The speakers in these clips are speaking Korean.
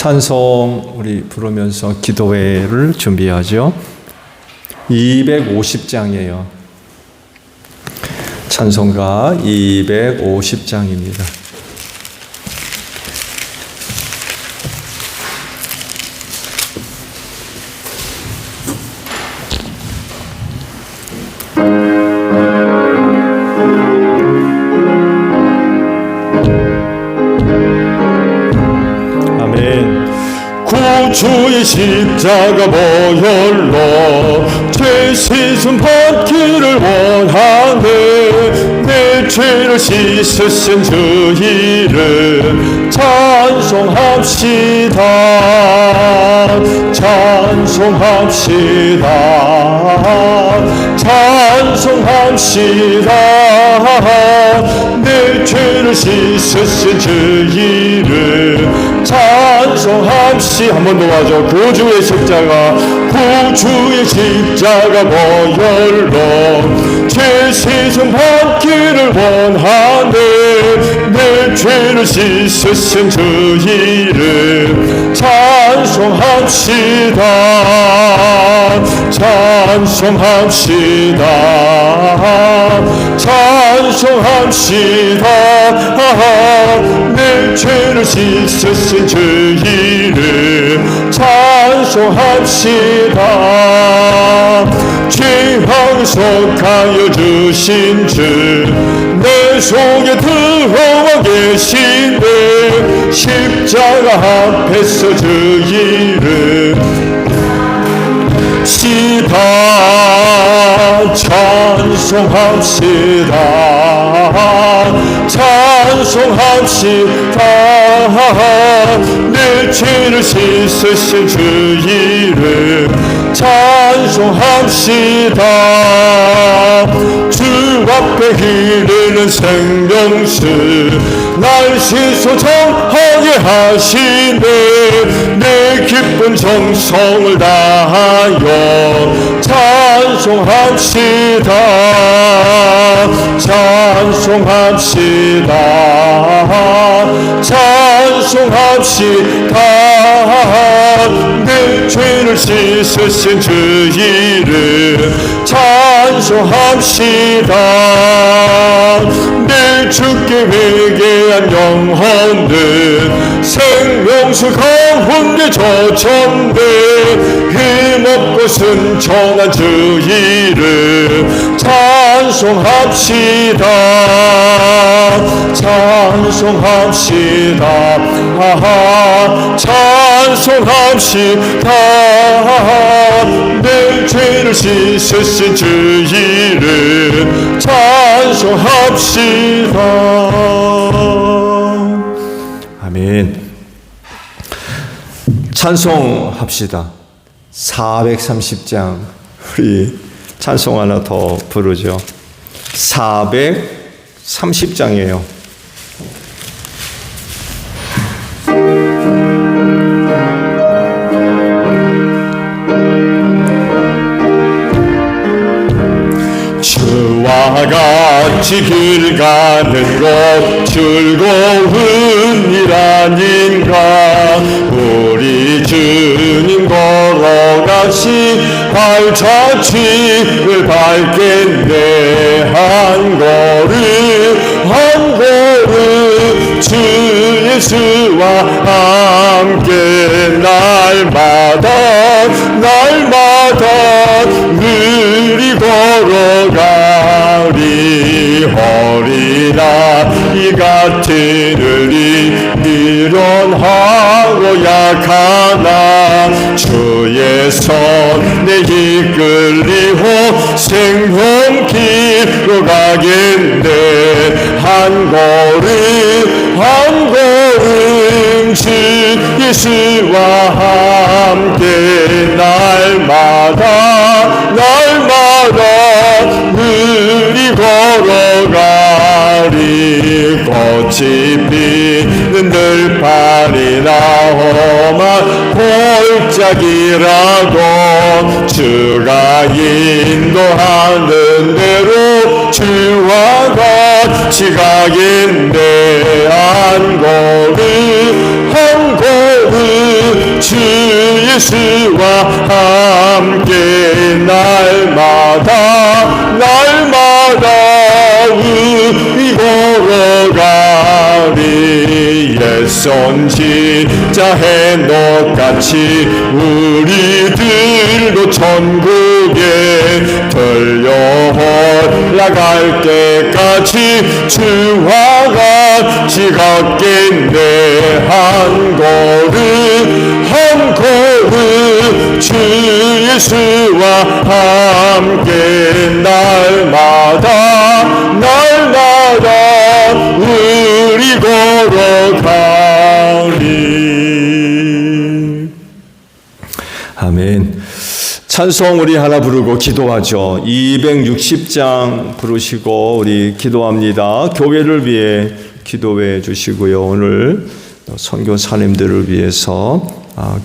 찬송 우리 부르면서 기도회를 준비하죠. 250장이에요. 찬송가 250장입니다. 주의 십자가 보혈로 죄 씻음 받기를 원하네. 내 죄를 씻으신 주 이름 찬송합시다. 찬송합시다. 찬송합시다. 내 죄를 씻으신 주 이름 찬송합시다. 한 번 더 하죠. 구주의 십자가, 구주의 십자가 보혈로 죄 씻음 받기를 원하네. 내 죄를 씻으신 주 이름 찬송합시다. 찬송합시다. 찬송합시다. 내 죄를 씻으신 주 이름 찬송합시다. 죄악 속하여 주신 주 내 속에 들어와 계시네. 십자가 앞에서 주 이름 시다. 찬송합시다. 찬송합시다. 내 죄를 씻으신 주 이름 찬송합시다. 주 앞에 흐르는 생명수 날 씻어정하게 하시네. 내 기쁜 정성을 다하여 찬송합시다. 찬송합시다. 찬송합시다. 내 죄를 씻으신 주 이름 찬송합시다. 내 주께 회개한 영혼들 생명수 가운데 젖혔네. 힘없고 순종한 주 이름 찬송합시다. 찬송합시다. 찬송합시다. 내 죄를 씻으신 주 이름 찬송합시다. 아멘. 찬송합시다. 430장 우리 찬송 하나 더 부르죠. 430장이에요. 주와 같이 길 가는 것 즐거운 일 아닌가. 우리 주님 걸어가시 발자취를 밟겠네. 한 걸음 주 예수와 함께 날마다 느리 걸어가리. 어린아이 같은 우리 미련하고 약하나 주의 손에 이끌리고 생명 길로 가겠네. 한 걸음 주 예수와 함께 날마다 느리 걸어가리. 꽃이 피는 들판이나 험한 골짜기라도 주가 인도하는 대로 주와 같이 가겠네. 한 걸음 예수와 함께 날마다 우리 걸어가리. 옛손 진짜 해놓같이 우리들도 천국에 들려 올라갈 때까지 주와 같이 걷겠네. 한 걸음 주 예수와 함께 날마다 우리 걸어가리. 아멘. 찬송 우리 하나 부르고 기도하죠. 260장 부르시고 우리 기도합니다. 교회를 위해 기도해 주시고요. 오늘 선교사님들을 위해서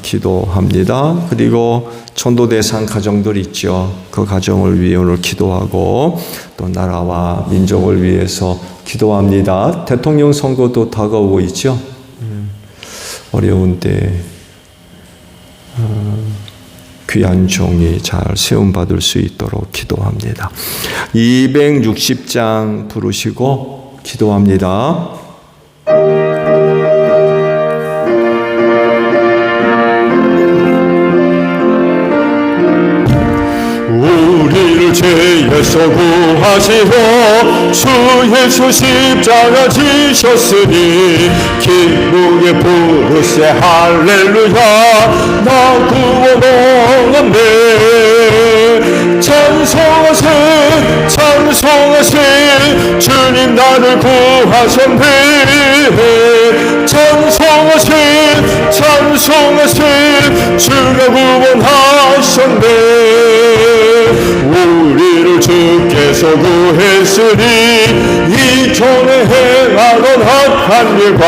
기도합니다. 그리고 전도 대상 가정들 있죠. 그 가정을 위해 오늘 기도하고 또 나라와 민족을 위해서 기도합니다. 대통령 선거도 다가오고 있죠. 어려운 때 귀한 종이 잘 세움받을 수 있도록 기도합니다. 260장 부르시고 기도합니다. 우리를 죄에서 구하시고 주 예수 십자가 지셨으니 기쁘게 부르세 할렐루야. 나 구원 얻었네. 찬송하세 주님 나를 구하셨네. 찬송하세 주가 구원하셨네. 우리를 주께서 구했으니 이전에 행하던 악한 일과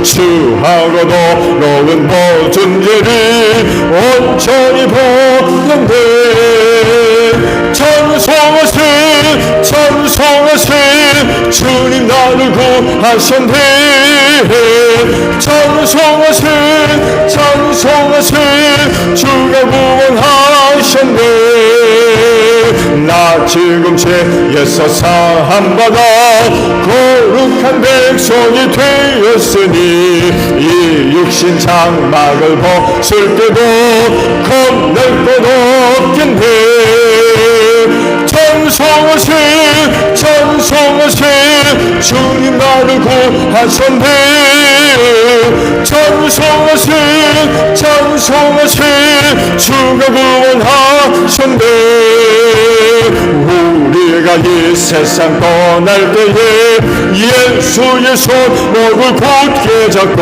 추하고 더러운 모든 죄를 온전히 버렸네. 찬송하세 주님 나를 구하셨네. 찬송하세 주가 구원하셨네. 나 지금 죄에서 사함받아 거룩한 백성이 되었으니 이 육신 장막을 벗을 때도 겁낼 것 없겠네. 찬송하세 주님 나를 구하셨네. 찬송하세 주가 구원하셨네. 우리가 이 세상 떠날 때에 예수의 손목을 굳게 잡고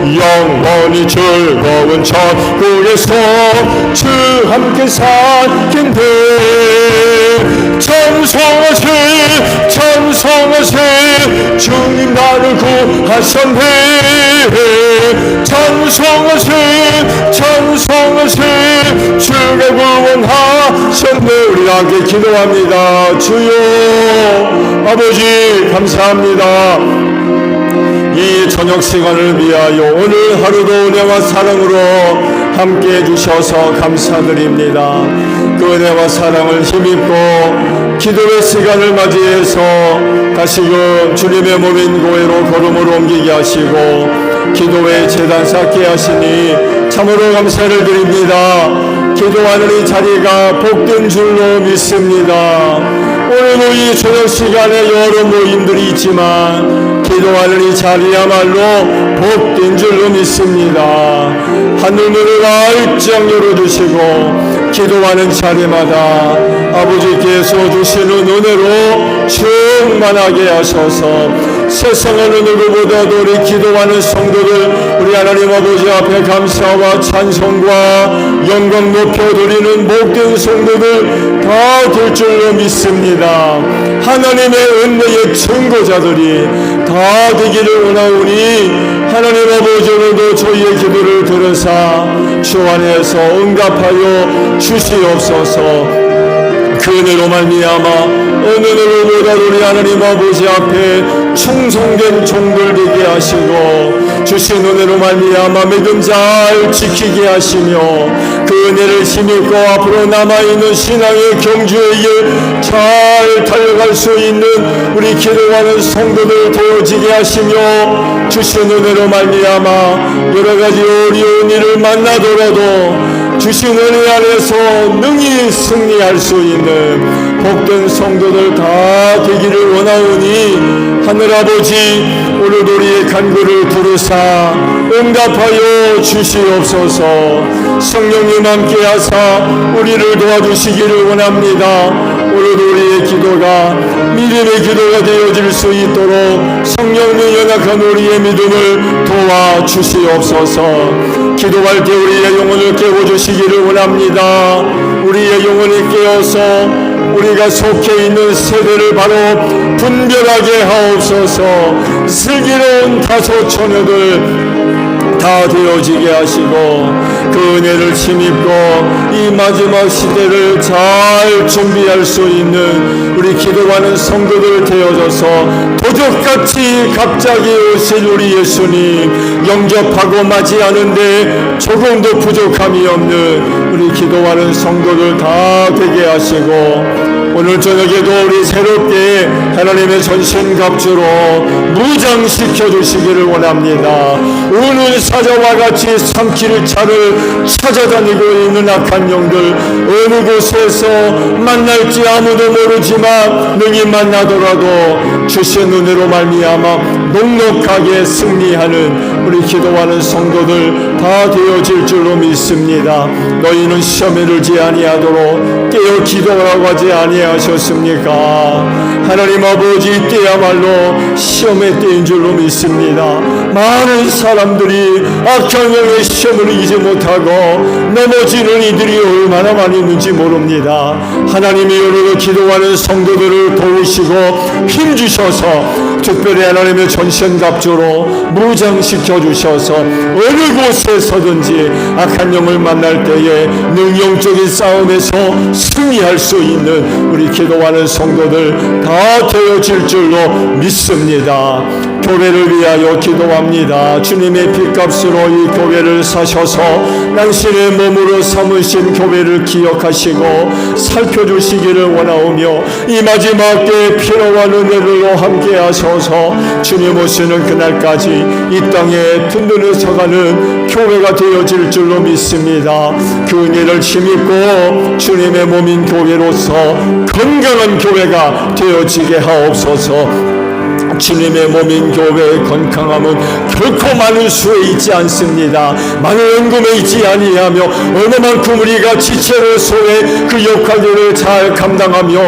영원히 즐거운 천국에서 주 함께 살겠네. 찬송하세 주님 나를 구하셨네. 찬송하세 주가 구원하셨네. 우리 함께 기도합니다. 주여 아버지 감사합니다. 이 저녁 시간을 위하여 오늘 하루도 은혜와 사랑으로 함께 해주셔서 감사드립니다. 그 은혜와 사랑을 힘입고 기도의 시간을 맞이해서 다시금 주님의 몸인 교회로 걸음으로 옮기게 하시고 기도의 재단 쌓게 하시니 참으로 감사를 드립니다. 기도하는 이 자리가 복된 줄로 믿습니다. 오늘도 이 저녁 시간에 여러 모임들이 있지만 기도하는 이 자리야말로 복된 줄로 믿습니다. 하늘문을 활짝 열어주시고 기도하는 자리마다 아버지께서 주시는 은혜로 충만하게 하셔서 세상 어느 누구보다도 우리 기도하는 성도들 우리 하나님 아버지 앞에 감사와 찬송과 영광 높여드리는 복된 성도들 다 될 줄로 믿습니다. 하나님의 은혜의 증거자들이 다 되기를 원하오니 하나님 아버지 오늘도 저희의 기도를 들으사 주 안에서 응답하여 주시옵소서. 그 은혜로 말미암아 어느 누구보다도 우리 하나님 아버지 앞에 충성된 종들 되게 하시고 주신 은혜로 말미암아 믿음 잘 지키게 하시며 그 은혜를 힘입고 앞으로 남아있는 신앙의 경주의 길 잘 달려갈 수 있는 우리 기도하는 성도들 되어지게 하시며 주신 은혜로 말미암아 여러가지 어려운 일을 만나더라도 주신 은혜 안에서 능히 승리할 수 있는 복된 성도들 다 되기를 원하오니 하늘아버지 오늘도 우리의 간구를 부르사 응답하여 주시옵소서. 성령님 함께하사 우리를 도와주시기를 원합니다. 오늘도 우리의 기도가 믿음의 기도가 되어질 수 있도록 성령님 연약한 우리의 믿음을 도와주시옵소서. 기도할 때 우리의 영혼을 깨워주시기를 원합니다. 우리의 영혼이 깨어서 우리가 속해 있는 세대를 바로 분별하게 하옵소서. 슬기로운 다소 처녀들 다 되어지게 하시고 그 은혜를 힘입고 이 마지막 시대를 잘 준비할 수 있는 우리 기도하는 성도들 되어져서 도적같이 갑자기 오실 우리 예수님 영접하고 맞이하는데 조금도 부족함이 없는 우리 기도하는 성도들 다 되게 하시고 오늘 저녁에도 우리 새롭게 하나님의 전신갑주로 무장시켜 주시기를 원합니다. 우는 사자와 같이 삼킬 차를 찾아다니고 있는 악한 영들 어느 곳에서 만날지 아무도 모르지만 능히 만나더라도 주신 은혜로 말미암아 녹록하게 승리하는 우리 기도하는 성도들 다 되어질 줄로 믿습니다. 너희는 시험에 들지 아니하도록 깨어 기도하라고 하지 아니하셨습니까? 하나님 아버지 때야말로 시험의 때인 줄로 믿습니다. 많은 사람들이 악한 영의 시험을 이기지 못하고 넘어지는 이들이 얼마나 많이 있는지 모릅니다. 하나님이 오늘도 기도하는 성도들을 도우시고 힘주셔서 특별히 하나님의 전신갑주로 무장시켜 주셔서 어느 곳에서든지 악한 영을 만날 때에 능용적인 싸움에서 승리할 수 있는 우리 기도하는 성도들 다 되어질 줄로 믿습니다. 교회를 위하여 기도합니다. 주님의 핏값으로 이 교회를 사셔서 당신의 몸으로 삼으신 교회를 기억하시고 살펴주시기를 원하오며 이 마지막 때에 피로와 은혜로 함께 하셔서 주님 오시는 그날까지 이 땅에 든든히 서가는 교회가 되어질 줄로 믿습니다. 그 은혜를 힘입고 주님의 몸인 교회로서 건강한 교회가 되어지게 하옵소서. 주님의 몸인 교회의 건강함은 결코 많은 수에 있지 않습니다. 많은 은금에 있지 아니하며 얼마만큼 우리가 지체로서의 그 역할들을 잘 감당하며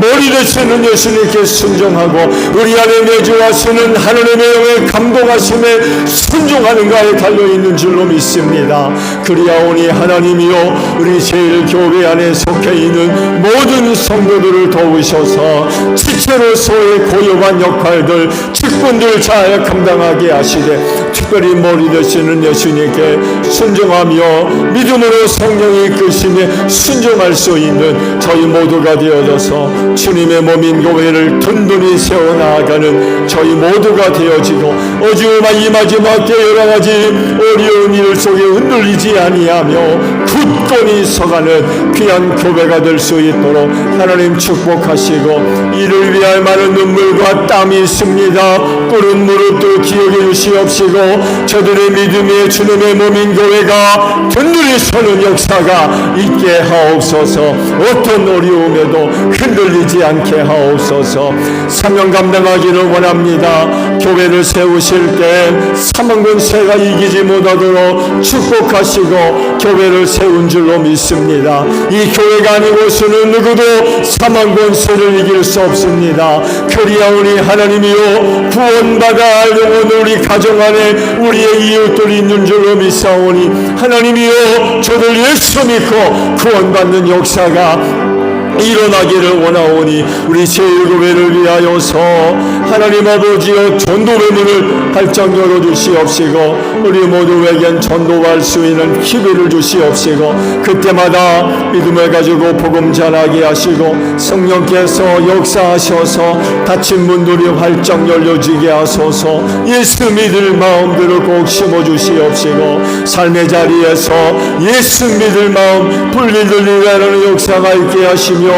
머리 되시는 예수님께 순종하고 우리 안에 내주하시는 하나님의 영의 감동하심에 순종하는가에 달려있는 줄로 믿습니다. 그리하오니 하나님이여 우리 제일교회 안에 속해 있는 모든 성도들을 도우셔서 지체로서의 고요한 역할들 직분들 잘 감당하게 하시되 특별히 머리 되시는 예수님께 순종하며 믿음으로 성령이 이끄심에 순종할 수 있는 저희 모두가 되어져서 주님의 몸인 교회를 든든히 세워나가는 저희 모두가 되어지고 어지간한 이 마지막 때 여러가지 어려운 일 속에 흔들리지 아니하며 굳건히 서가는 귀한 교회가 될 수 있도록 하나님 축복하시고 이를 위하여 많은 눈물과 땀이 있습니다. 꿇은 무릎도 기억해 주시옵시고 저들의 믿음의 주님의 몸인 교회가 든든히 서는 역사가 있게 하옵소서. 어떤 어려움에도 흔들리지 않게 하옵소서. 사명 감당하기를 원합니다. 교회를 세우실 때 사망권세가 이기지 못하도록 축복하시고 교회를 세운 줄로 믿습니다. 이 교회가 아니고서는 누구도 사망권세를 이길 수 없습니다. 그리하오니 하나님이여 구원받아 영혼을 우리 가정 안에 우리의 이웃들이 있는 줄로 믿사오니 하나님이여 저들 예수 믿고 구원받는 역사가 일어나기를 원하오니 우리 제1교회를 위하여서 하나님 아버지여 전도의 문을 활짝 열어주시옵시고 우리 모두에겐 전도할 수 있는 기회를 주시옵시고 그때마다 믿음을 가지고 복음 전하게 하시고 성령께서 역사하셔서 닫힌 문들이 활짝 열려지게 하소서. 예수 믿을 마음들을 꼭 심어주시옵시고 삶의 자리에서 예수 믿을 마음 불리들 일하는 역사가 있게 하시며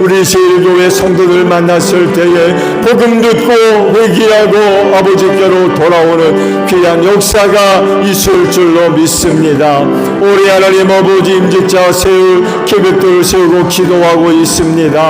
우리 제1교회 성도들 만났을 때에 복음 듣고 회개하고 아버지께로 돌아오는 귀한 역사가 있을 줄로 믿습니다. 우리 하나님 아버지 임직자 세울 계획들을 세우고 기도하고 있습니다.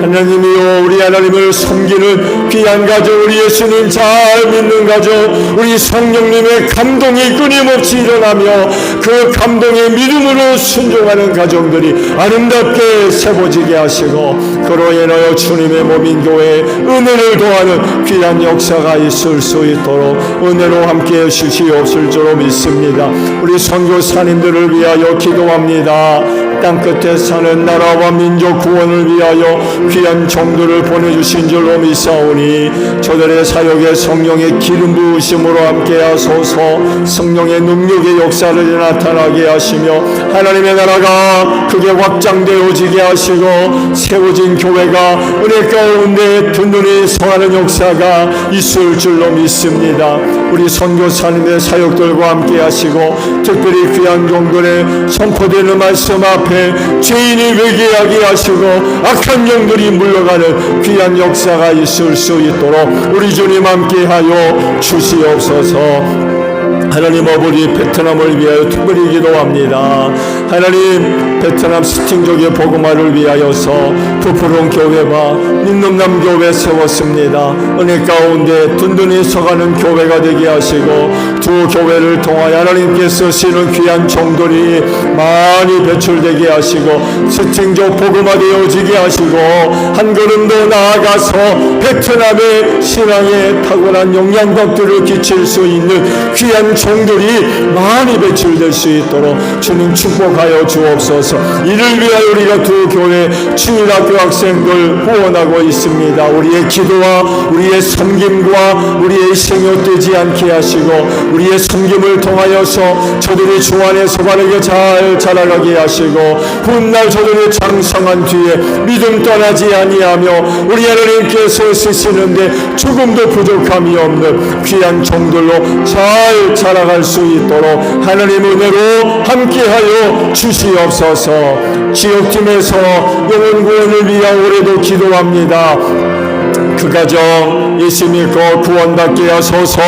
하나님이여 우리 하나님을 섬기는 귀한 가정 우리 예수님 잘 믿는 가정 우리 성령님의 감동이 끊임없이 일어나며 그 감동의 믿음으로 순종하는 가정들이 아름답게 세워지게 하시고 그로 인하여 주님의 몸인 교회에 은혜를 더하는 귀한 역사가 있을 수 있도록 은혜로 함께해 주시옵을 줄로 믿습니다. 우리 선교사님들을 위하여 기도합니다. 땅끝에 사는 나라와 민족 구원을 위하여 귀한 종들을 보내주신 줄로 믿사오니 저들의 사역에 성령의 기름 부으심으로 함께 하소서. 성령의 능력의 역사를 나타나게 하시며 하나님의 나라가 크게 확장되어지게 하시고 세워진 교회가 은혜 가운데 든든히 서하는 역사가 있을 줄로 믿습니다. 우리 선교사님의 사역들과 함께 하시고 특별히 귀한 종들의 선포되는 말씀 앞에 죄인이 회개하게 하시고 악한 영들이 물러가는 귀한 역사가 있을 수 있도록 우리 주님 함께하여 주시옵소서. 하나님 아버지 베트남을 위하여 특별히 기도합니다. 하나님 베트남 스팅족의 복음화를 위하여서 부푸른 교회와 민놈남 교회 세웠습니다. 은혜 가운데 든든히 서가는 교회가 되게 하시고 두 교회를 통하여 하나님께서 쓰시는 귀한 종들이 많이 배출되게 하시고 스팅족 복음화되어지게 하시고 한 걸음 더 나아가서 베트남의 신앙에 탁월한 영향력들을 끼칠 수 있는 귀한 종들이 많이 배출될 수 있도록 주님 축복하여 주옵소서. 이를 위하여 우리가 두 교회 주일학교 학생들 후원하고 있습니다. 우리의 기도와 우리의 섬김과 우리의 희생이 헛되지 않게 하시고 우리의 섬김을 통하여서 저들이 주 안에서 바르게 잘 자라가게 하시고 훗날 저들의 장성한 뒤에 믿음 떠나지 아니하며 우리 하나님께서 쓰시는데 조금도 부족함이 없는 귀한 종들로 잘 자라갈 수 있도록 하나님 은혜로 함께하여 주시옵소서. 지역팀에서 영혼 구원을 위하여 올해도 기도합니다. 그 가정 예수 믿고 구원받게 하소서.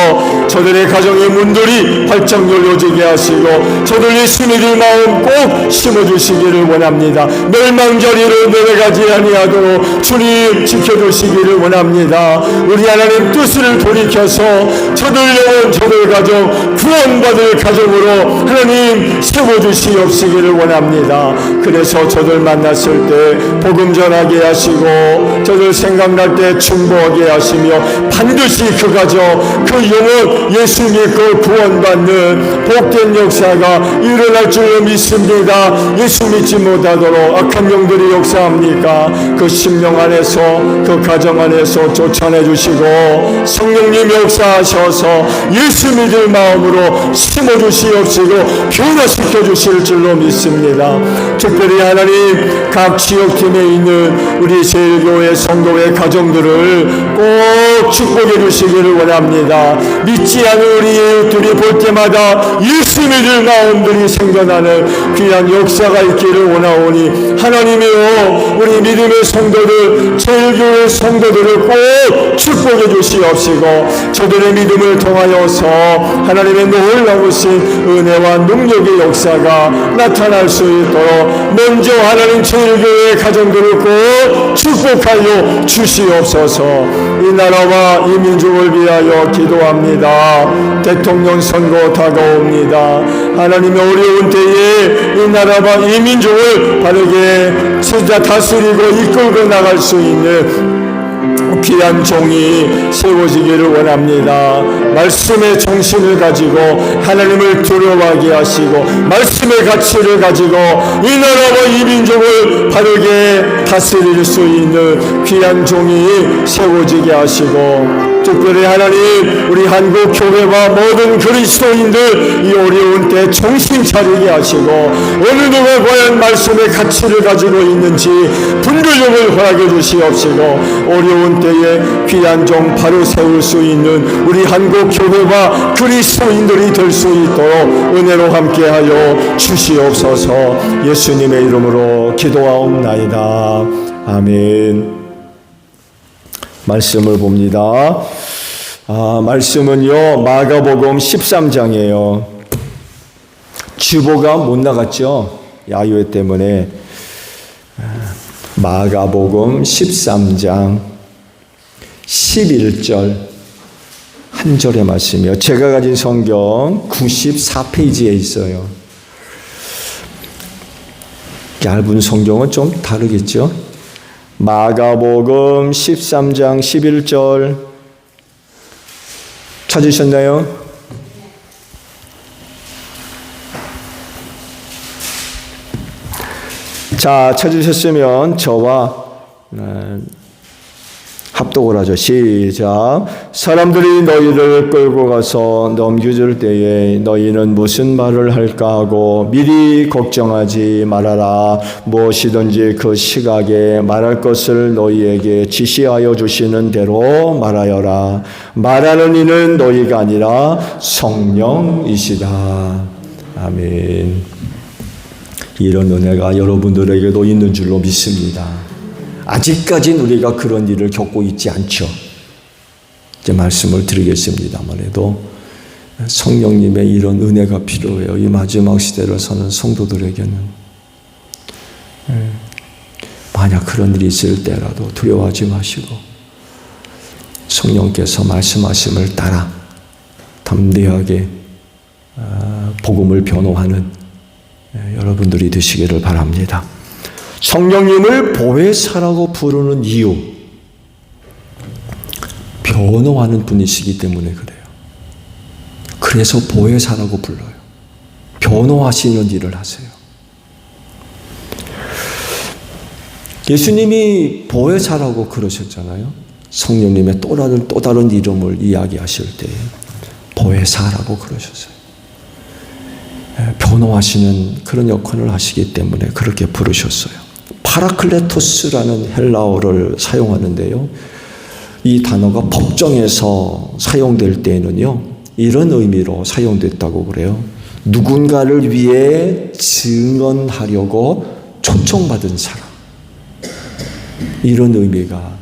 저들의 가정의 문들이 활짝 열려지게 하시고 저들 예수 믿을 마음 꼭 심어주시기를 원합니다. 멸망자리로 내려가지 아니하도록 주님 지켜주시기를 원합니다. 우리 하나님 뜻을 돌이켜서 저들 영혼 저들 가정 구원받을 가정으로 하나님 세워주시옵시기를 원합니다. 그래서 저들 만났을 때 복음 전하게 하시고 저들 생각날 때 충고하게 하시며 반드시 그 가정 그 영혼 예수 믿고 구원받는 복된 역사가 일어날 줄로 믿습니다. 예수 믿지 못하도록 악한 영들이 역사합니까? 그 심령 안에서 그 가정 안에서 쫓아내 주시고 성령님 역사하셔서 예수 믿을 마음으로 심어주시옵시고 변화시켜 주실 줄로 믿습니다. 특별히 하나님 각 지역팀에 있는 우리 제1교회 성도의 가정들을 꼭 축복해 주시기를 원합니다. 믿지 않은 우리 이웃들이 볼 때마다 예수 믿을 마음들이 생겨나는 귀한 역사가 있기를 원하오니 하나님이여 우리 믿음의 성도들 제1교회 성도들을 꼭 축복해 주시옵시고 저들의 믿음을 통하여서 하나님의 놀라우신 은혜와 능력의 역사가 나타날 수 있도록 먼저 하나님 제1교회 가정들을 꼭 축복하여 주시옵소서. 이 나라와 이 민족을 위하여 기도합니다. 대통령 선거 다가옵니다. 하나님의 어려운 때에 이 나라와 이 민족을 바르게 진짜 다스리고 이끌고 나갈 수 있는 귀한 종이 세워지기를 원합니다. 말씀의 정신을 가지고 하나님을 두려워하게 하시고 말씀의 가치를 가지고 이 나라와 이 민족을 바르게 다스릴 수 있는 귀한 종이 세워지게 하시고, 특별히 하나님 우리 한국 교회와 모든 그리스도인들 이 어려운 때 정신 차리게 하시고, 어느 누가 과연 말씀의 가치를 가지고 있는지 분별력을 허락해 주시옵시고, 어려운 때에 귀한 종 바로 세울 수 있는 우리 한국 교회와 그리스도인들이 될 수 있도록 은혜로 함께하여 주시옵소서. 예수님의 이름으로 기도하옵나이다. 아멘. 말씀을 봅니다. 말씀은요, 마가복음 13장이에요. 주보가 못 나갔죠, 야유회 때문에. 마가복음 13장 11절 한 절의 말씀이요. 제가 가진 성경 94페이지에 있어요. 얇은 성경은 좀 다르겠죠. 마가복음 13장 11절 찾으셨나요? 자, 찾으셨으면 저와 합독을 하죠. 시작. 사람들이 너희를 끌고 가서 넘겨줄 때에 너희는 무슨 말을 할까 하고 미리 걱정하지 말아라. 무엇이든지 그 시각에 말할 것을 너희에게 지시하여 주시는 대로 말하여라. 말하는 이는 너희가 아니라 성령이시다. 아멘. 이런 은혜가 여러분들에게도 있는 줄로 믿습니다. 아직까지는 우리가 그런 일을 겪고 있지 않죠. 이제 말씀을 드리겠습니다만 해도 성령님의 이런 은혜가 필요해요. 이 마지막 시대를 사는 성도들에게는. 만약 그런 일이 있을 때라도 두려워하지 마시고 성령께서 말씀하심을 따라 담대하게 복음을 변호하는 여러분들이 되시기를 바랍니다. 성령님을 보혜사라고 부르는 이유, 변호하는 분이시기 때문에 그래요. 그래서 보혜사라고 불러요. 변호하시는 일을 하세요. 예수님이 보혜사라고 그러셨잖아요. 성령님의 또 다른 이름을 이야기하실 때 보혜사라고 그러셨어요. 변호하시는 그런 역할을 하시기 때문에 그렇게 부르셨어요. 파라클레토스라는 헬라어를 사용하는데요. 이 단어가 법정에서 사용될 때에는요, 이런 의미로 사용됐다고 그래요. 누군가를 위해 증언하려고 초청받은 사람. 이런 의미가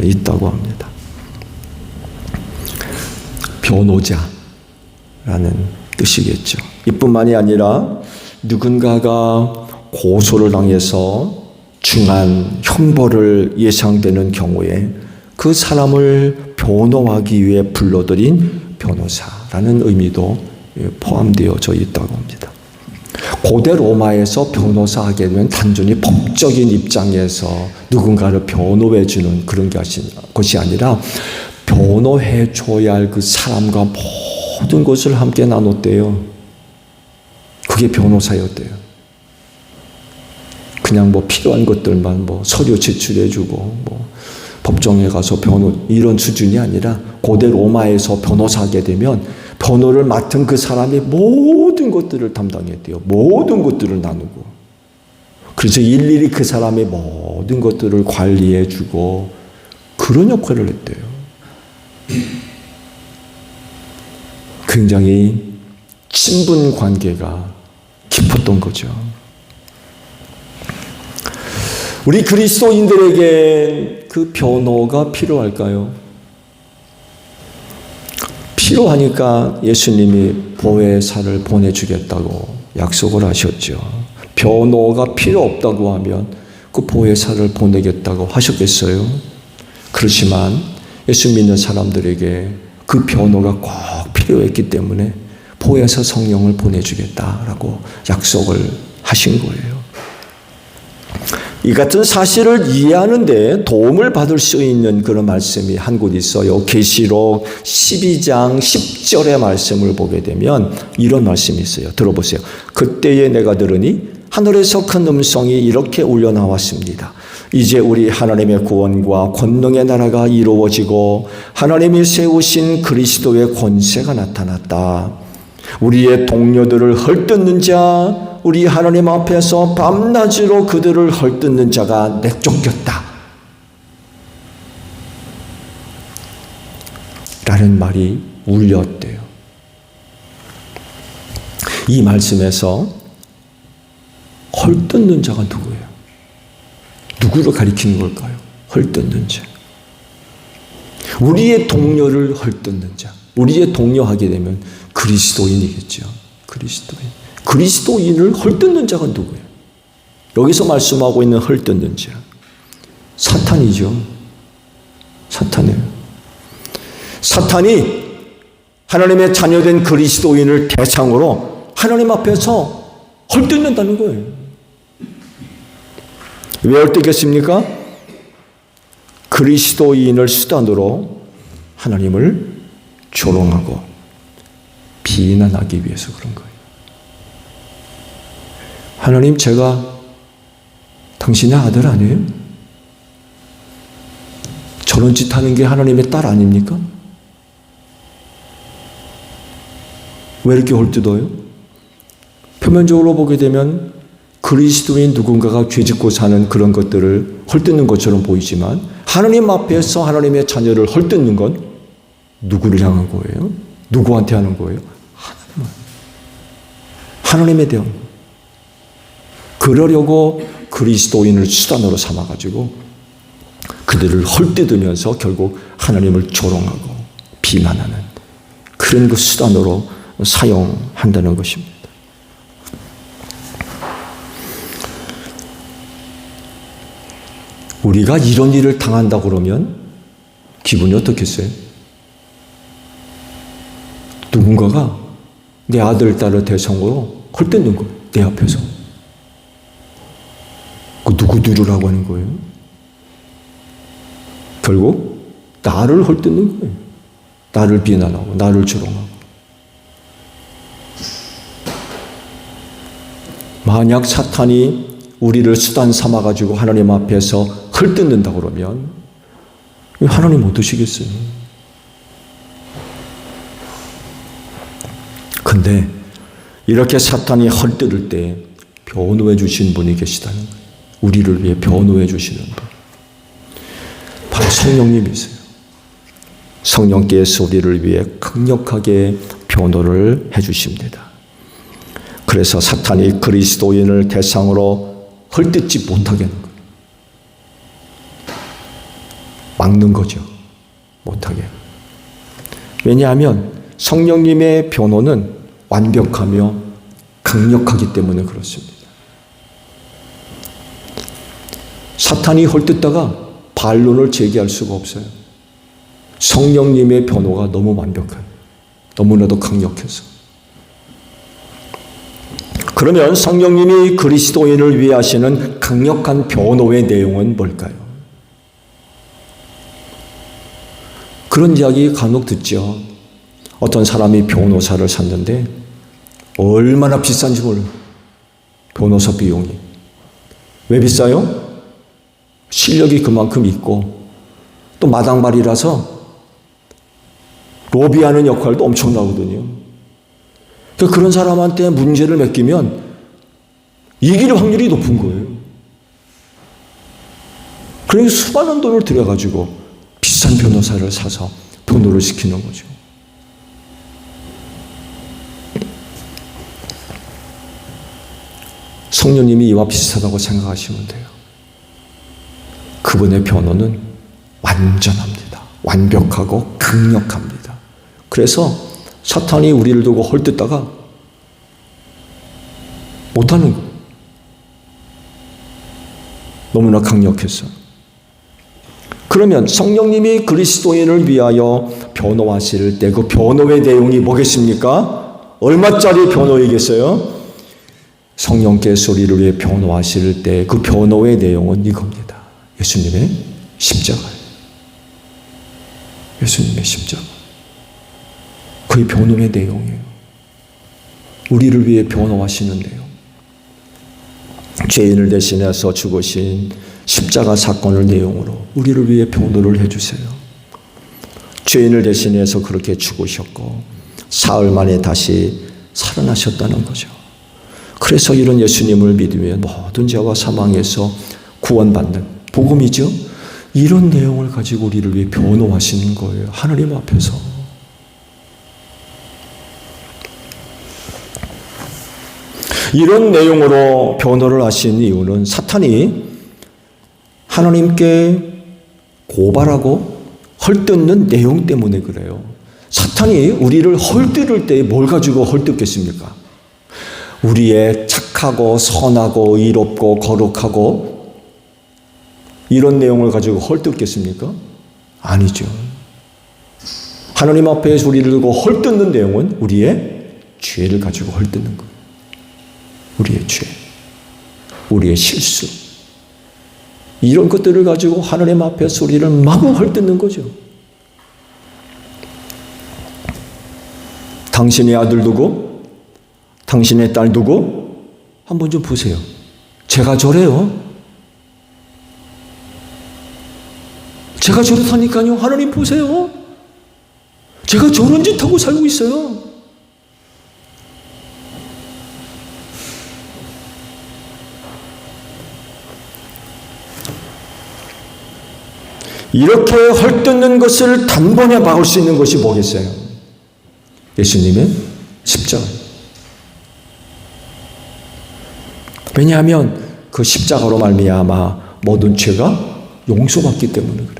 있다고 합니다. 변호자라는 뜻이겠죠. 이뿐만이 아니라 누군가가 고소를 당해서 중한 형벌을 예상되는 경우에 그 사람을 변호하기 위해 불러들인 변호사라는 의미도 포함되어져 있다고 합니다. 고대 로마에서 변호사 하게 되면 단순히 법적인 입장에서 누군가를 변호해주는 그런 것이 아니라 변호해줘야 할 그 사람과 모든 것을 함께 나눴대요. 그게 변호사였대요. 그냥 필요한 것들만 서류 제출해주고 법정에 가서 변호 이런 수준이 아니라 고대 로마에서 변호사하게 되면 변호를 맡은 그 사람이 모든 것들을 담당했대요. 모든 것들을 나누고. 그래서 일일이 그 사람의 모든 것들을 관리해주고 그런 역할을 했대요. 굉장히 친분 관계가 깊었던 거죠. 우리 그리스도인들에게 그 변호가 필요할까요? 필요하니까 예수님이 보혜사를 보내주겠다고 약속을 하셨죠. 변호가 필요 없다고 하면 그 보혜사를 보내겠다고 하셨겠어요? 그렇지만 예수 믿는 사람들에게 그 변호가 꼭 필요했기 때문에 보혜사 성령을 보내주겠다라고 약속을 하신 거예요. 이 같은 사실을 이해하는 데 도움을 받을 수 있는 그런 말씀이 한 곳 있어요. 계시록 12장 10절의 말씀을 보게 되면 이런 말씀이 있어요. 들어보세요. 그때에 내가 들으니 하늘에서 큰 음성이 이렇게 울려 나왔습니다. 이제 우리 하나님의 구원과 권능의 나라가 이루어지고 하나님이 세우신 그리스도의 권세가 나타났다. 우리의 동료들을 헐뜯는 자, 우리 하나님 앞에서 밤낮으로 그들을 헐뜯는 자가 내쫓겼다. 라는 말이 울렸대요. 이 말씀에서 헐뜯는 자가 누구예요? 누구를 가리키는 걸까요? 헐뜯는 자. 우리의 동료를 헐뜯는 자. 우리의 동료하게 되면 그리스도인이겠죠. 그리스도인을 헐뜯는 자가 누구예요? 여기서 말씀하고 있는 헐뜯는 자. 사탄이죠. 사탄이에요. 사탄이 하나님의 자녀된 그리스도인을 대상으로 하나님 앞에서 헐뜯는다는 거예요. 왜 헐뜯겠습니까? 그리스도인을 수단으로 하나님을 조롱하고 비난하기 위해서 그런 거예요. 하나님, 제가 당신의 아들 아니에요? 저런 짓 하는 게 하나님의 딸 아닙니까? 왜 이렇게 헐뜯어요? 표면적으로 보게 되면 그리스도인 누군가가 죄짓고 사는 그런 것들을 헐뜯는 것처럼 보이지만 하나님 앞에서 하나님의 자녀를 헐뜯는 건 누구를 향한 거예요? 누구한테 하는 거예요? 하나님에 대한 거예요. 그러려고 그리스도인을 수단으로 삼아가지고 그들을 헐뜯으면서 결국 하나님을 조롱하고 비난하는 그런 그 수단으로 사용한다는 것입니다. 우리가 이런 일을 당한다 그러면 기분이 어떻겠어요? 누군가가 내 아들, 딸을 대상으로 헐뜯는 거예요. 내 앞에서. 그 누구들이라고 하는 거예요? 결국 나를 헐뜯는 거예요. 나를 비난하고 나를 조롱하고. 만약 사탄이 우리를 수단 삼아가지고 하나님 앞에서 헐뜯는다 그러면 하나님 어떠시겠어요? 근데 이렇게 사탄이 헐뜯을 때 변호해 주신 분이 계시다는 거예요. 우리를 위해 변호해 주시는 분. 바로 성령님이세요. 성령께서 우리를 위해 강력하게 변호를 해 주십니다. 그래서 사탄이 그리스도인을 대상으로 헐뜯지 못하게 하는 거예요. 막는 거죠. 못하게. 왜냐하면 성령님의 변호는 완벽하며 강력하기 때문에 그렇습니다. 사탄이 헐뜯다가 반론을 제기할 수가 없어요. 성령님의 변호가 너무 완벽해요. 너무나도 강력해서. 그러면 성령님이 그리스도인을 위해 하시는 강력한 변호의 내용은 뭘까요? 그런 이야기 간혹 듣죠. 어떤 사람이 변호사를 샀는데 얼마나 비싼지 몰라요. 변호사 비용이. 왜 비싸요? 실력이 그만큼 있고 또 마당발이라서 로비하는 역할도 엄청나거든요. 그런 사람한테 문제를 맡기면 이길 확률이 높은 거예요. 그래서 수많은 돈을 들여가지고 비싼 변호사를 사서 변호를 시키는 거죠. 성령님이 이와 비슷하다고 생각하시면 돼요. 그분의 변호는 완전합니다. 완벽하고 강력합니다. 그래서 사탄이 우리를 두고 헐뜯다가 못하는 거예요. 너무나 강력해서. 그러면 성령님이 그리스도인을 위하여 변호하실 때 그 변호의 내용이 뭐겠습니까? 얼마짜리 변호이겠어요? 100,000,000,000 변호이겠어요? 100,000,000,000 변호이겠어요? 100,000,000,000 변호이겠어요? 100,000,000,000 변호이겠어요? 100,000,000,000 변호이겠어요? 성령께서 우리를 위해 변호하실 때 그 변호의 내용은 이겁니다. 예수님의 십자가예요. 예수님의 십자가. 그의 변호의 내용이에요. 우리를 위해 변호하시는 내용. 죄인을 대신해서 죽으신 십자가 사건을 내용으로 우리를 위해 변호를 해주세요. 죄인을 대신해서 그렇게 죽으셨고 사흘 만에 다시 살아나셨다는 거죠. 그래서 이런 예수님을 믿으면 모든 죄와 사망에서 구원받는 복음이죠. 이런 내용을 가지고 우리를 위해 변호하시는 거예요. 하나님 앞에서. 이런 내용으로 변호를 하신 이유는 사탄이 하나님께 고발하고 헐뜯는 내용 때문에 그래요. 사탄이 우리를 헐뜯을 때 뭘 가지고 헐뜯겠습니까? 우리의 착하고 선하고 의롭고 거룩하고 이런 내용을 가지고 헐뜯겠습니까? 아니죠. 하나님 앞에서 우리를 두고 헐뜯는 내용은 우리의 죄를 가지고 헐뜯는 거예요. 우리의 죄, 우리의 실수, 이런 것들을 가지고 하나님 앞에서 우리를 마구 헐뜯는 거죠. 당신의 아들 두고, 당신의 딸 두고 한번 좀 보세요. 제가 저래요. 제가 저렇다니까요. 하나님 보세요. 제가 저런 짓 하고 살고 있어요. 이렇게 헐뜯는 것을 단번에 막을 수 있는 것이 뭐겠어요? 예수님의 십자가. 왜냐하면 그 십자가로 말미암아 모든 죄가 용서받기 때문에 그래요.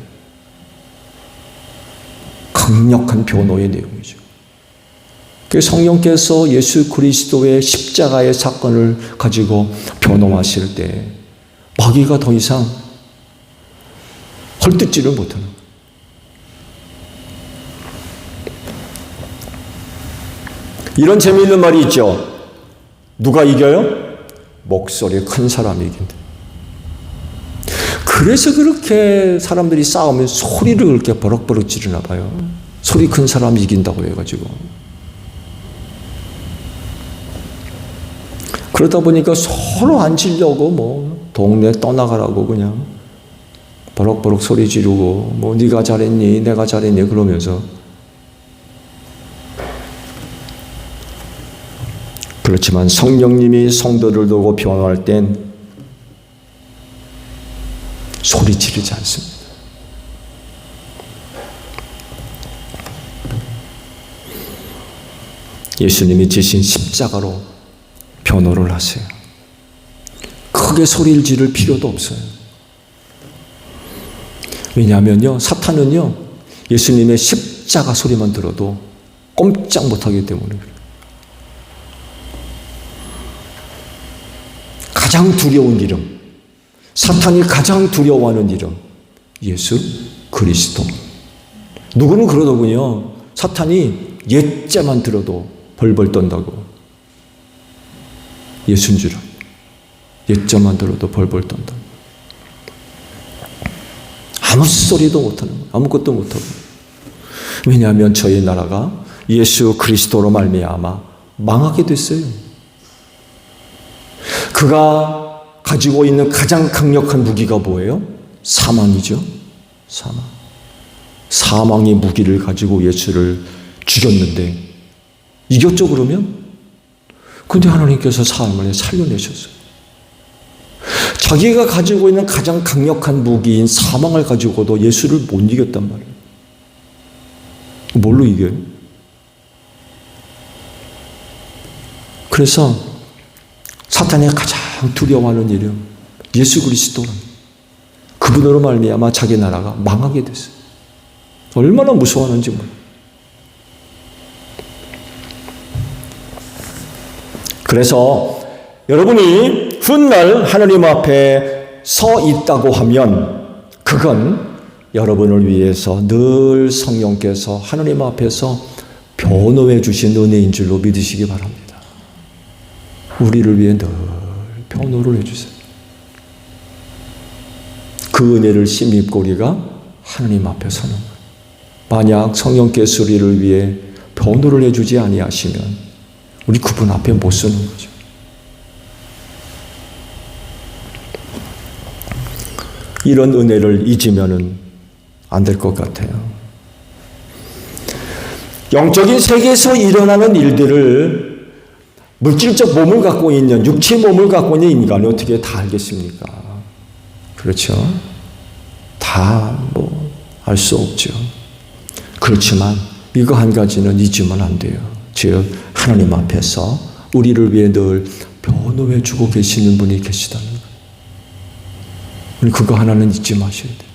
강력한 변호의 내용이죠. 그 성령께서 예수 그리스도의 십자가의 사건을 가지고 변호하실 때 마귀가 더 이상 헐뜯지를 못하는 거예요. 이런 재미있는 말이 있죠. 누가 이겨요? 목소리 큰 사람이 이긴다. 그래서 그렇게 사람들이 싸우면 소리를 그렇게 버럭버럭 지르나 봐요. 소리 큰 사람이 이긴다고 해가지고. 그러다 보니까 서로 안 지려고 뭐 동네 떠나가라고 그냥 버럭버럭 소리 지르고 뭐 네가 잘했니 내가 잘했니 그러면서. 그렇지만 성령님이 성도를 두고 변호할 땐 소리 지르지 않습니다. 예수님이 지신 십자가로 변호를 하세요. 크게 소리를 지를 필요도 없어요. 왜냐하면요, 사탄은요, 예수님의 십자가 소리만 들어도 꼼짝 못하기 때문에 그래요. 가장 두려운 이름, 사탄이 가장 두려워하는 이름, 예수 그리스도. 누구는 그러더군요. 사탄이 옛자만 들어도 벌벌 떤다고. 예수인 줄 알고. 옛자만 들어도 벌벌 떤다. 아무 소리도 못하는 거예요. 아무것도 못하고. 왜냐하면 저희 나라가 예수 그리스도로 말미암아 망하게 됐어요. 그가 가지고 있는 가장 강력한 무기가 뭐예요? 사망이죠. 사망. 사망의 무기를 가지고 예수를 죽였는데 이겼죠 그러면? 근데 하나님께서 사람을 살려내셨어요. 자기가 가지고 있는 가장 강력한 무기인 사망을 가지고도 예수를 못 이겼단 말이에요. 뭘로 이겨요? 그래서 사탄이 가장 두려워하는 이름 예수 그리스도는 그분으로 말미암아 자기 나라가 망하게 됐어요. 얼마나 무서워하는지 몰라요. 그래서 여러분이 훗날 하나님 앞에 서 있다고 하면 그건 여러분을 위해서 늘 성령께서 하나님 앞에서 변호해 주신 은혜인 줄로 믿으시기 바랍니다. 우리를 위해 늘 변호를 해주세요. 그 은혜를 힘입고 우리가 하나님 앞에 서는 거예요. 만약 성령께서 우리를 위해 변호를 해주지 아니하시면 우리 그분 앞에 못 서는 거죠. 이런 은혜를 잊으면 안 될 것 같아요. 영적인 세계에서 일어나는 일들을 물질적 몸을 갖고 있는, 육체 몸을 갖고 있는 인간이 어떻게 다 알겠습니까? 그렇죠? 다 알 수 없죠. 그렇지만 이거 한 가지는 잊으면 안 돼요. 즉 하나님 앞에서 우리를 위해 늘 변호해 주고 계시는 분이 계시다는 거예요. 우리 그거 하나는 잊지 마셔야 돼요.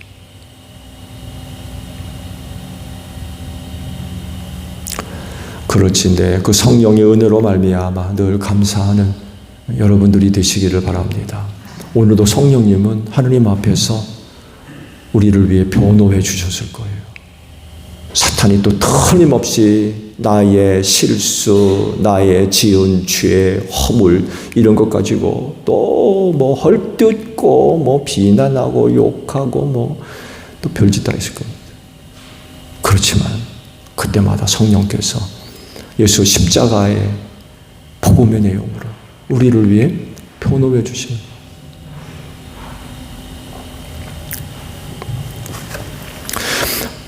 그렇지인데 그 성령의 은혜로 말미암아 늘 감사하는 여러분들이 되시기를 바랍니다. 오늘도 성령님은 하나님 앞에서 우리를 위해 변호해 주셨을 거예요. 사탄이 또 틀림없이 나의 실수, 나의 지은 죄, 허물 이런 것 가지고 또 헐뜯고 비난하고 욕하고 또 별짓 다 있을 겁니다. 그렇지만 그때마다 성령께서 예수 십자가의 복음의 내용으로 우리를 위해 변호해 주시는 거예요.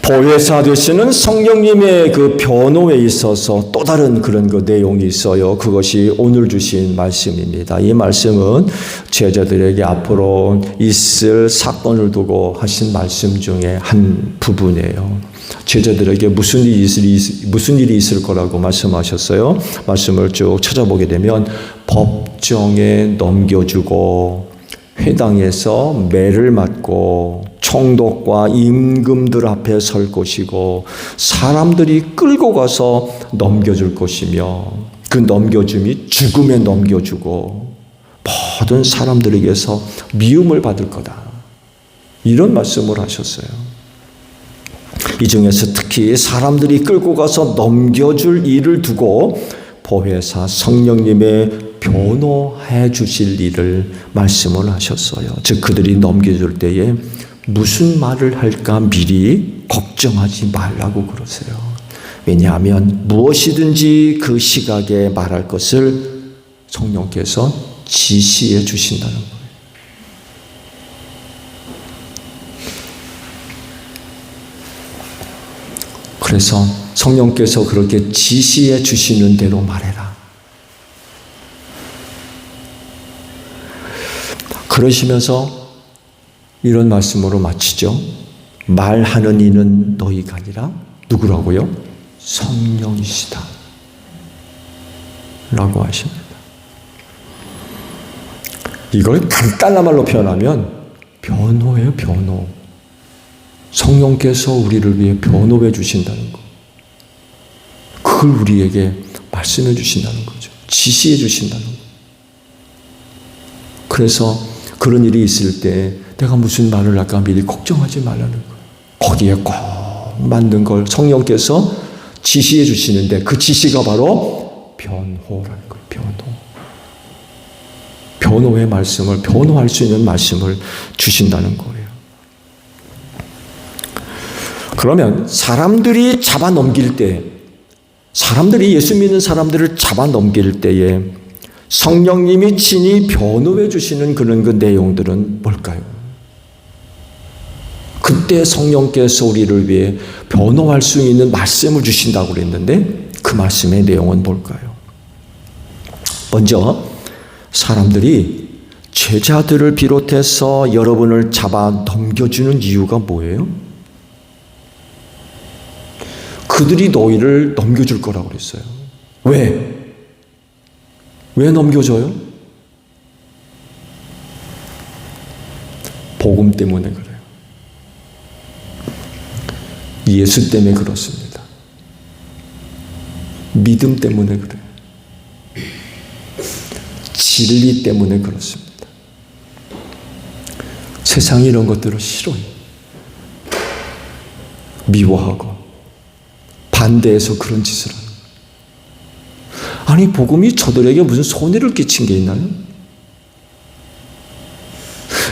보혜사 되시는 성령님의 그 변호에 있어서 또 다른 그런 그 내용이 있어요. 그것이 오늘 주신 말씀입니다. 이 말씀은 제자들에게 앞으로 있을 사건을 두고 하신 말씀 중에 한 부분이에요. 제자들에게 무슨 일이 있을 거라고 말씀하셨어요. 말씀을 쭉 찾아보게 되면 법정에 넘겨주고 회당에서 매를 맞고 총독과 임금들 앞에 설 것이고 사람들이 끌고 가서 넘겨줄 것이며 그 넘겨줌이 죽음에 넘겨주고 모든 사람들에게서 미움을 받을 거다. 이런 말씀을 하셨어요. 이 중에서 특히 사람들이 끌고 가서 넘겨줄 일을 두고 보혜사 성령님의 변호해 주실 일을 말씀을 하셨어요. 즉 그들이 넘겨줄 때에 무슨 말을 할까 미리 걱정하지 말라고 그러세요. 왜냐하면 무엇이든지 그 시각에 말할 것을 성령께서 지시해 주신다는 거예요. 그래서 성령께서 그렇게 지시해 주시는 대로 말해라. 그러시면서 이런 말씀으로 마치죠. 말하는 이는 너희가 아니라 누구라고요? 성령이시다. 라고 하십니다. 이걸 간단한 말로 표현하면 변호예요, 변호. 성령께서 우리를 위해 변호해 주신다는 거. 그걸 우리에게 말씀해 주신다는 거죠. 지시해 주신다는 거. 그래서 그런 일이 있을 때 내가 무슨 말을 할까 미리 걱정하지 말라는 거예요. 거기에 꼭 맞는 걸 성령께서 지시해 주시는데 그 지시가 바로 변호라는 거예요. 변호. 변호의 말씀을, 변호할 수 있는 말씀을 주신다는 거예요. 그러면 사람들이 잡아 넘길 때, 사람들이 예수 믿는 사람들을 잡아 넘길 때에 성령님이 친히 변호해 주시는 그런 그 내용들은 뭘까요? 그때 성령께서 우리를 위해 변호할 수 있는 말씀을 주신다고 그랬는데 그 말씀의 내용은 뭘까요? 먼저 사람들이 제자들을 비롯해서 여러분을 잡아 넘겨주는 이유가 뭐예요? 그들이 너희를 넘겨줄 거라고 그랬어요. 왜? 왜 넘겨줘요? 복음 때문에 그래요. 예수 때문에 그렇습니다. 믿음 때문에 그래요. 진리 때문에 그렇습니다. 세상이 이런 것들을 싫어해요. 미워하고 반대해서 그런 짓을 하는 거예요. 아니, 복음이 저들에게 무슨 손해를 끼친 게 있나요?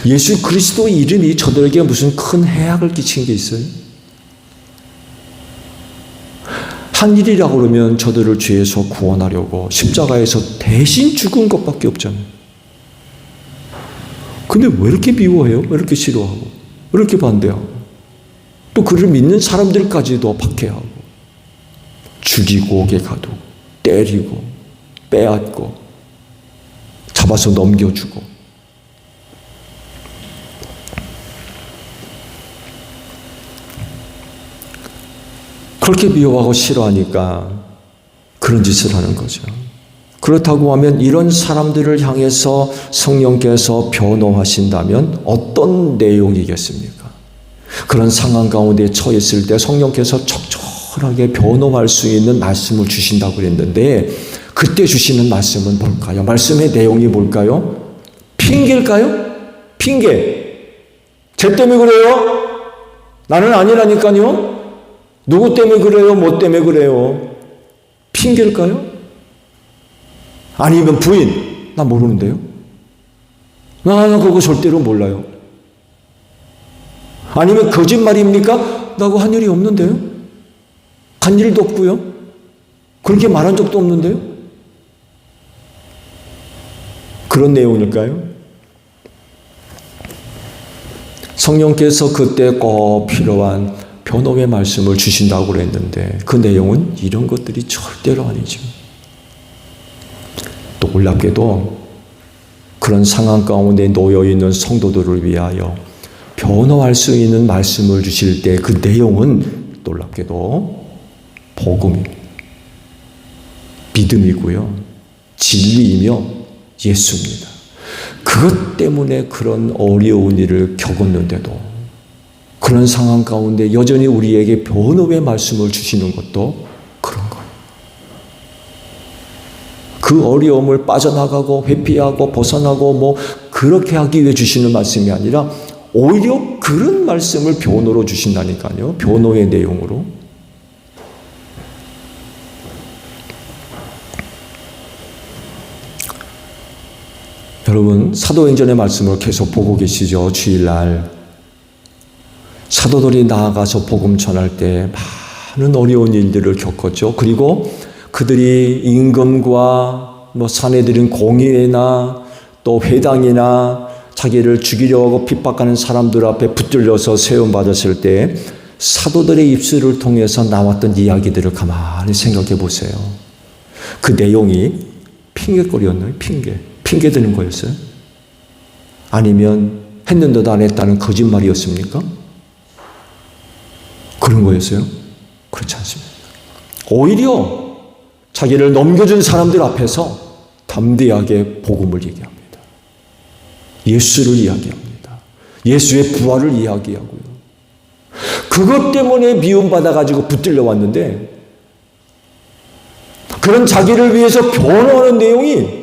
예수 그리스도 이름이 저들에게 무슨 큰 해악을 끼친 게 있어요? 한 일이라고 그러면 저들을 죄에서 구원하려고 십자가에서 대신 죽은 것밖에 없잖아요. 근데 왜 이렇게 미워해요? 왜 이렇게 싫어하고? 왜 이렇게 반대하고? 또 그를 믿는 사람들까지도 박해하고 죽이고 옥에 가두고 때리고 빼앗고 잡아서 넘겨주고. 그렇게 미워하고 싫어하니까 그런 짓을 하는 거죠. 그렇다고 하면 이런 사람들을 향해서 성령께서 변호하신다면 어떤 내용이겠습니까? 그런 상황 가운데 처했을 때 성령께서 적절하게 변호할 수 있는 말씀을 주신다고 그랬는데 그때 주시는 말씀은 뭘까요? 말씀의 내용이 뭘까요? 핑계일까요? 핑계. 쟤 때문에 그래요? 나는 아니라니까요? 누구 때문에 그래요? 뭐 때문에 그래요? 핑계일까요? 아니면 부인, 나 모르는데요? 나 그거 절대로 몰라요. 아니면 거짓말입니까? 나하고 한 일이 없는데요? 간 일도 없고요? 그렇게 말한 적도 없는데요? 그런 내용일까요? 성령께서 그때 꼭 필요한 변호의 말씀을 주신다고 그랬는데 그 내용은 이런 것들이 절대로 아니죠. 또 놀랍게도 그런 상황 가운데 놓여있는 성도들을 위하여 변호할 수 있는 말씀을 주실 때 그 내용은 놀랍게도 복음입니다. 믿음이고요. 진리이며 예수입니다. 그것 때문에 그런 어려운 일을 겪었는데도 그런 상황 가운데 여전히 우리에게 변호의 말씀을 주시는 것도 그런 거예요. 그 어려움을 빠져나가고 회피하고 벗어나고 뭐 그렇게 하기 위해 주시는 말씀이 아니라 오히려 그런 말씀을 변호로 주신다니까요. 변호의 내용으로. 여러분, 사도행전의 말씀을 계속 보고 계시죠? 주일날 사도들이 나아가서 복음 전할 때 많은 어려운 일들을 겪었죠. 그리고 그들이 임금과 뭐 사내들인 공의회나 또 회당이나 자기를 죽이려고 하고 핍박하는 사람들 앞에 붙들려서 세움받았을 때 사도들의 입술을 통해서 나왔던 이야기들을 가만히 생각해 보세요. 그 내용이 핑계거리였나요? 핑계 드는 거였어요? 아니면 했는데도 안 했다는 거짓말이었습니까? 그런 거였어요? 그렇지 않습니다. 오히려 자기를 넘겨준 사람들 앞에서 담대하게 복음을 얘기합니다. 예수를 이야기합니다. 예수의 부활을 이야기하고요. 그것 때문에 미움받아가지고 붙들려 왔는데 그런 자기를 위해서 변호하는 내용이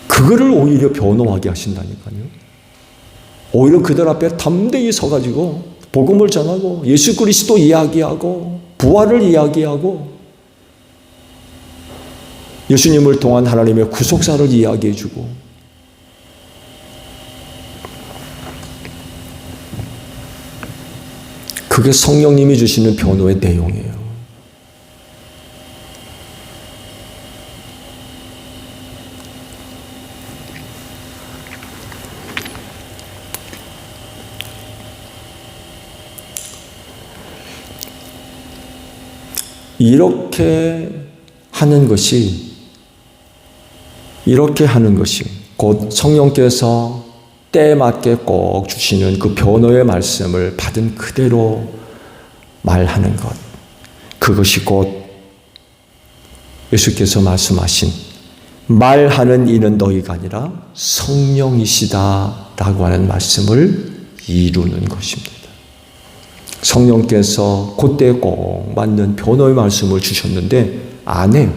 그거를 오히려 변호하게 하신다니까요. 오히려 그들 앞에 담대히 서가지고 복음을 전하고 예수 그리스도 이야기하고 부활을 이야기하고 예수님을 통한 하나님의 구속사를 이야기해주고 그게 성령님이 주시는 변호의 내용이에요. 이렇게 하는 것이 곧 성령께서 때에 맞게 꼭 주시는 그 변호의 말씀을 받은 그대로 말하는 것. 그것이 곧 예수께서 말씀하신 말하는 이는 너희가 아니라 성령이시다라고 하는 말씀을 이루는 것입니다. 성령께서 그때 꼭 맞는 변호의 말씀을 주셨는데 안 해요.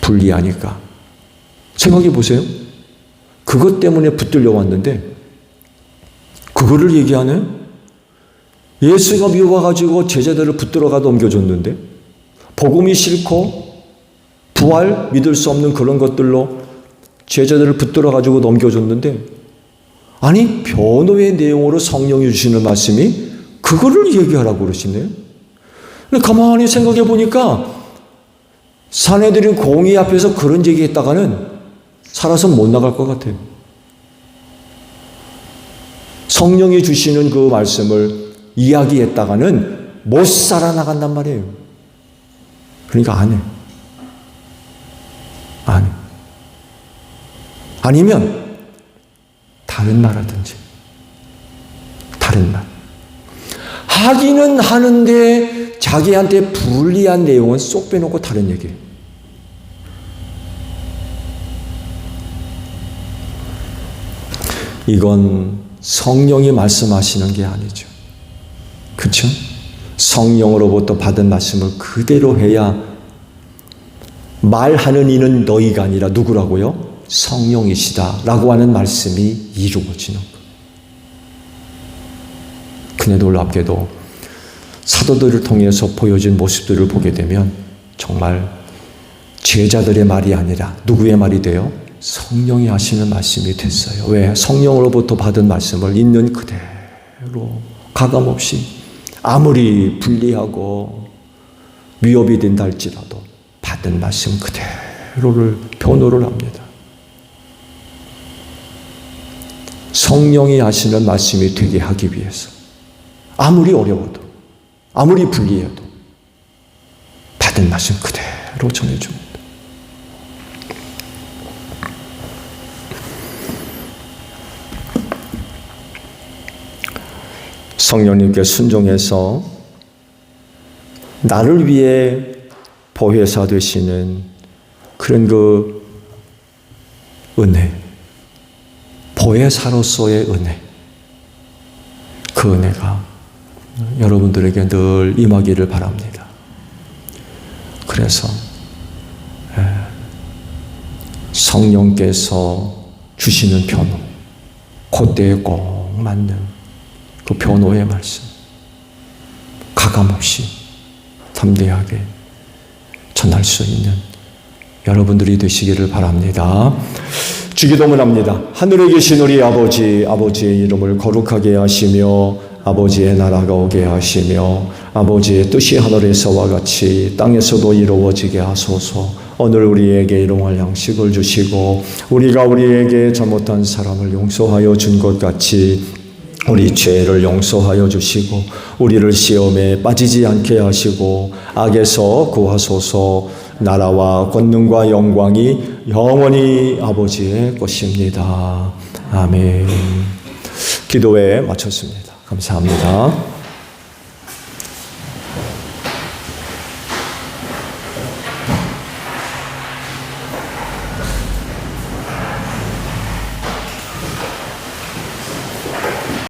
불리하니까. 생각해 보세요. 그것 때문에 붙들려 왔는데 그거를 얘기하네? 예수가 미워가지고 제자들을 붙들어가 넘겨줬는데 복음이 싫고 부활 믿을 수 없는 그런 것들로 제자들을 붙들어가지고 넘겨줬는데 아니 변호의 내용으로 성령이 주시는 말씀이 그거를 얘기하라고 그러시네요. 근데 가만히 생각해 보니까 사내들인 공의 앞에서 그런 얘기했다가는 살아서 못 나갈 것 같아요. 성령이 주시는 그 말씀을 이야기했다가는 못 살아나간단 말이에요. 그러니까 안 해. 안 해. 아니면 다른 말 하든지. 다른 말. 하기는 하는데 자기한테 불리한 내용은 쏙 빼놓고 다른 얘기예요. 이건 성령이 말씀하시는 게 아니죠. 그렇죠? 성령으로부터 받은 말씀을 그대로 해야 말하는 이는 너희가 아니라 누구라고요? 성령이시다라고 하는 말씀이 이루어지는 거예요. 근데 놀랍게도 사도들을 통해서 보여진 모습들을 보게 되면 정말 제자들의 말이 아니라 누구의 말이 돼요? 성령이 하시는 말씀이 됐어요. 왜? 성령으로부터 받은 말씀을 있는 그대로 가감없이 아무리 불리하고 위협이 된다 할지라도 받은 말씀 그대로를 변호를 합니다. 성령이 하시는 말씀이 되게 하기 위해서 아무리 어려워도 아무리 불리해도 받은 말씀 그대로 전해줍니다. 성령님께 순종해서 나를 위해 보혜사 되시는 그런 그 은혜, 보혜사로서의 은혜, 그 은혜가 여러분들에게 늘 임하기를 바랍니다. 그래서 성령께서 주시는 변호, 그때에 꼭 맞는 그 변호의 말씀 가감없이 담대하게 전할 수 있는 여러분들이 되시기를 바랍니다. 주기도문 합니다. 하늘에 계신 우리 아버지, 아버지의 이름을 거룩하게 하시며 아버지의 나라가 오게 하시며 아버지의 뜻이 하늘에서와 같이 땅에서도 이루어지게 하소서. 오늘 우리에게 일용할 양식을 주시고 우리가 우리에게 잘못한 사람을 용서하여 준 것 같이 우리 죄를 용서하여 주시고 우리를 시험에 빠지지 않게 하시고 악에서 구하소서. 나라와 권능과 영광이 영원히 아버지의 것입니다. 아멘. 기도에 마쳤습니다. 감사합니다.